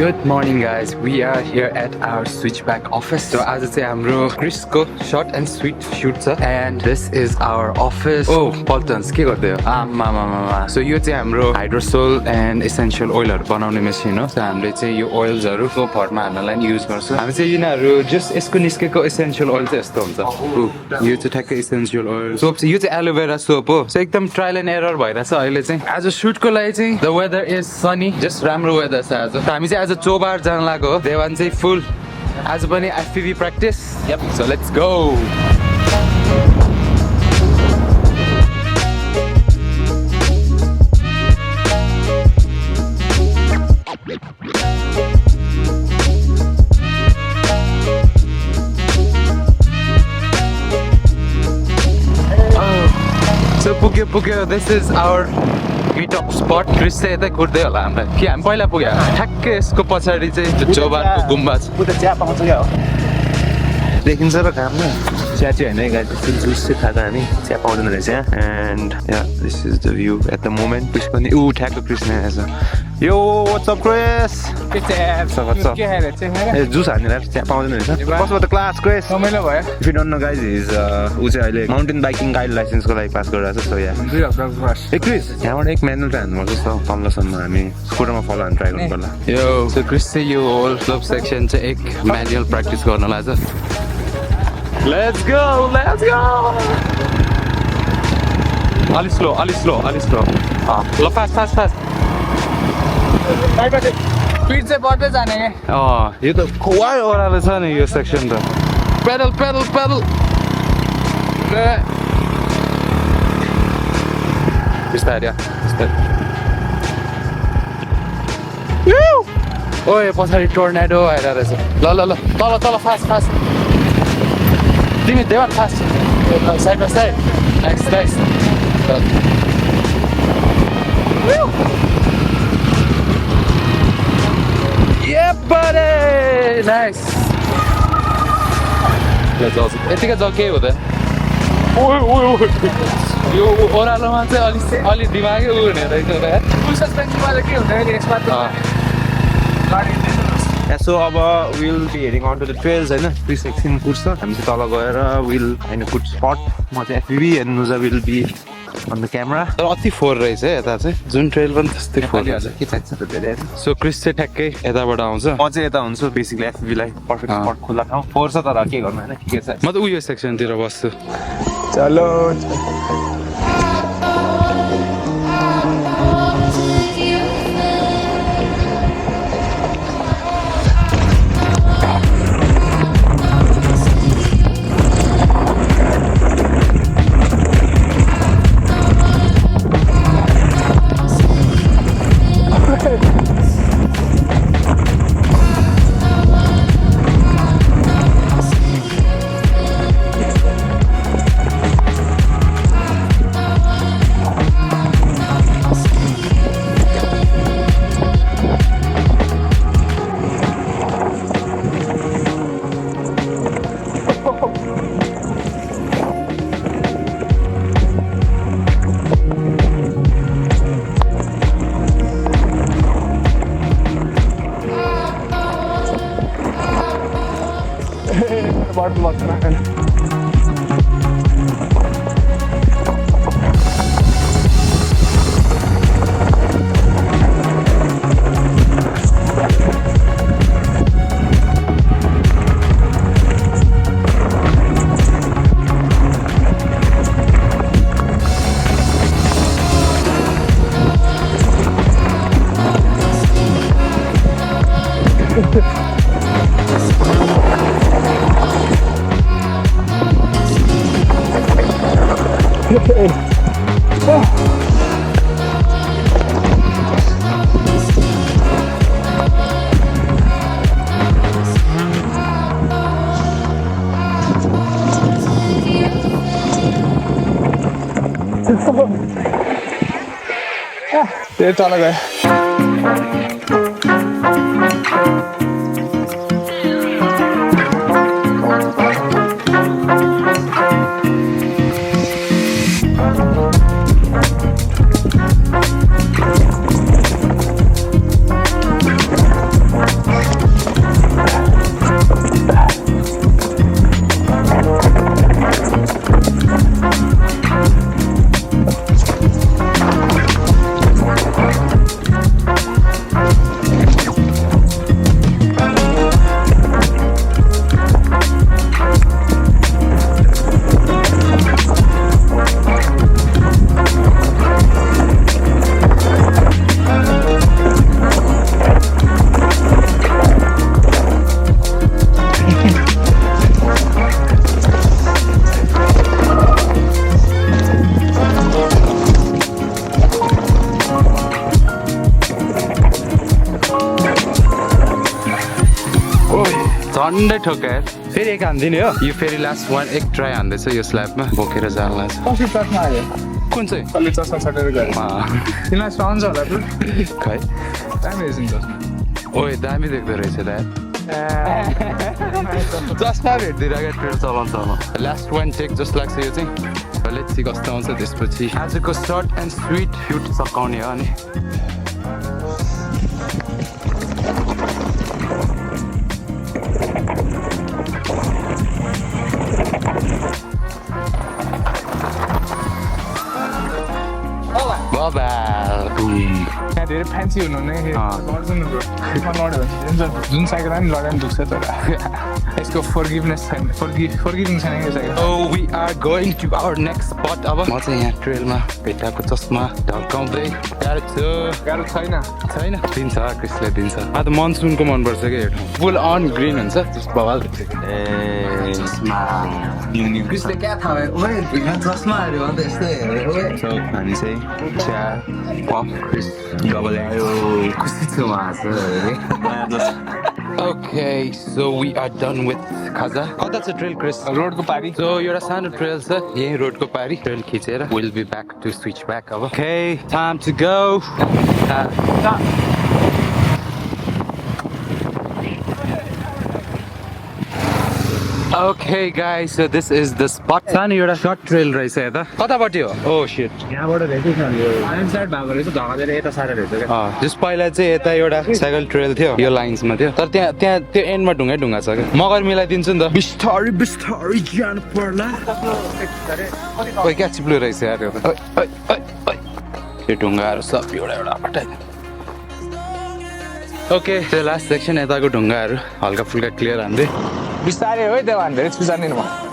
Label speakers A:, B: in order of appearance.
A: Good morning guys, we are here at our Switchback office. So आज चाहिँ हाम्रो क्रिसको short and sweet shoot छ and this is our office. Oh, Paultons के गर्दै हो? आमामामा. So यो चाहिँ हाम्रो हाइड्रोसोल and essential oilहरु बनाउने मेसिन हो. So हामीले चाहिँ यो oilsहरु सोपहरुमा हाल्नलाई युज गर्छौं. हामी चाहिँ यिनीहरु just यसको निस्केको essential oil चाहिँ यस्तो हुन्छ. यो चाहिँ ठ्याक्कै essential oil. सोप चाहिँ यो चाहिँ aloe vera सोप हो. So एकदम trial and error भइराछ अहिले चाहिँ. आज shootको लागि चाहिँ the weather is sunny. Just राम्रो weather छ आज. हामी चाहिँ आज चोबार जान लागेको हो. देवान चाहिँ फुल आज पनि FPV practice. Yep. So let's go. So पुग्यो. This is our meetup spot. Chris चाहिँ यतै कुर्दै होला हामीलाई कि हामी पहिला पुग्यो ठ्याक्कै यसको पछाडि चाहिँ त्यो चोबारको गुम्बा छ.
B: उता चिया पाउँछ क्या हो देखिन्छ र घाममा चिया चाहिँ होइन गाडी जुस चाहिँ खाँदा हामी चिया पाउँदैन रहेछ एन्ड या this is the view at the moment. Chris पनि ठ्याक्क क्रिस नै आएछ. यो व्हाट्सअप क्रिस ए जुस हानेर चिया पाउँदैन रहेछ. कसो त क्लास क्रिस रमाइलो भयो. If you don't know guys is ऊ चाहिँ अहिले माउन्टेन बाइकिङ गाइड लाइसेन्सको लागि पास गरिरहेको छ. सो या 2 हप्ताको पास. ए क्रिस यहाँबाट एक म्यानुअल चाहिँ हान्नुपर्छ जस्तो तल्लोसम्म हामी स्कुटरमा फलो हान्न ट्राई गर्नु पर्ला.
A: यो सो क्रिस चाहिँ यो होल क्लब सेक्सन चाहिँ एक म्यानुअल प्र्याक्टिस गर्न लाग्छ. Let's go. Ali slow. Lo fast.
C: Speed से बढ़ते जाने हैं.
A: ये तो कोई और आले था नहीं ये section था. Pedal. Is that? Woo! Oh ये पछाडि tornado आइरा रहेछ. ल तल fast. Give me Dewan fast. Side by side. Nice. Woo! Yeah, buddy. Nice. That's awesome. यतिकै जग्गै हो त. ओइ. यो ओरालोमा चाहिँ अलि दिमागै उड्ने रहेछ यार. फुल सस्पेन्सनमा चाहिँ के हुन्छ नि यसमा त गाडी
B: सो अब will be heading on to the trails होइन. क्रिस एकछिन कुर्छ हामी चाहिँ तल गएर will find a good spot. म चाहिँ FPV एन्ड नुजा will be on the camera.
A: तर अति फोर रहेछ है यता चाहिँ जुन ट्रेल पनि त्यस्तै फोर
B: हजुर के चाहिन्छ त धेरै.
A: सो क्रिस चाहिँ ठ्याक्कै यताबाट आउँछ.
B: म चाहिँ यता हुन्छु बेसिकली FPV लाई पर्फेक्ट स्पट खुल्ला ठाउँ फोर छ तर के गर्नु होइन ठिकै छ.
A: म त उयो सेक्सनतिर बस्छु.
B: चलो
C: ये चला गया.
A: झन्डै ठोक्यो फेरि एक हान्दिने हो यो फेरि लास्ट वान एक ट्राई हान्दैछ यो स्ल्याबमा बोकेर जानु लाग्छ
C: कति चस्मा आयो
A: कुन चाहिँ
C: कसले चस्मा छटेर गयो तिमीलाई सहन्छ होला तु
A: खै
C: दामी रहेछ नि चस्मा
A: ओए दामी देख्दो रहेछ दा चस्मा भेट्दिरहेको ट्रेल चलाउँछ लास्ट वान टेक जस्तो लाग्छ यो चाहिँ लेट्स सी कस्तो आउँछ त्यसपछि आजको सर्ट एन्ड स्विट फ्युट सकाउने हो अनि
C: यहाँ धेरै फ्यान्सी हुनु नै लड्नु लड्यो भने जुन साइकल पनि लड्यो भने दुख्छ तर यसको फर्गिभनेस छैन फर्गिभिङ छैन यो cycle
A: Oh, we are going to our next spot अब म चाहिँ यहाँ ट्रेलमा भेटाएको चस्मा ढल्काउँदै
C: गाह्रो छैन
A: दिन्छ क्रिसले दिन्छ त मनसुनको मनपर्छ क्या यो ठाउँ फुल अन ग्रिन हुन्छ बवाल
C: क्रिसले क्या थाहा भयो ओए चस्माहरू अन्त यस्तै हेरेर
B: सो हामी चाहिँ चिया पप क्रिस डबल
A: खुसी छु Okay, so we are done with Khaza. कता छ ट्रेल क्रिस
C: रोडको पारी
A: So एउटा सानो ट्रेल छ यही रोडको पारी ट्रेल खिचेर we'll be back to Switchback अब Okay, time to go. Okay guys, so this is the spot. सानो एउटा सर्ट ट्रेल रहेछ यता कतापट्टि हो Oh shit.
C: यहाँबाट धेरै छ यो आइएम साइड भएको रहेछ धगालेर यता सारे रहेछ क्या
A: जस पहिला चाहिँ यता एउटा साइकल ट्रेल थियो यो लाइन्समा थियो तर त्यहाँ त्यो एन्डमा ढुङ्गा छ क्या मगर मिलाइदिन्छु नि त बिस्तारै जानु पर्ला ओइ क्या चिप्लो रहेछ यार यो यो ढुङ्गाहरू सब एउटा पठाइदिनु ओके त्यो लास्ट सेक्सन यताको ढुङ्गाहरू हल्का फुल्का क्लियर हान्दै
C: बिस्तारै हो देवान धेरै सुझाउने म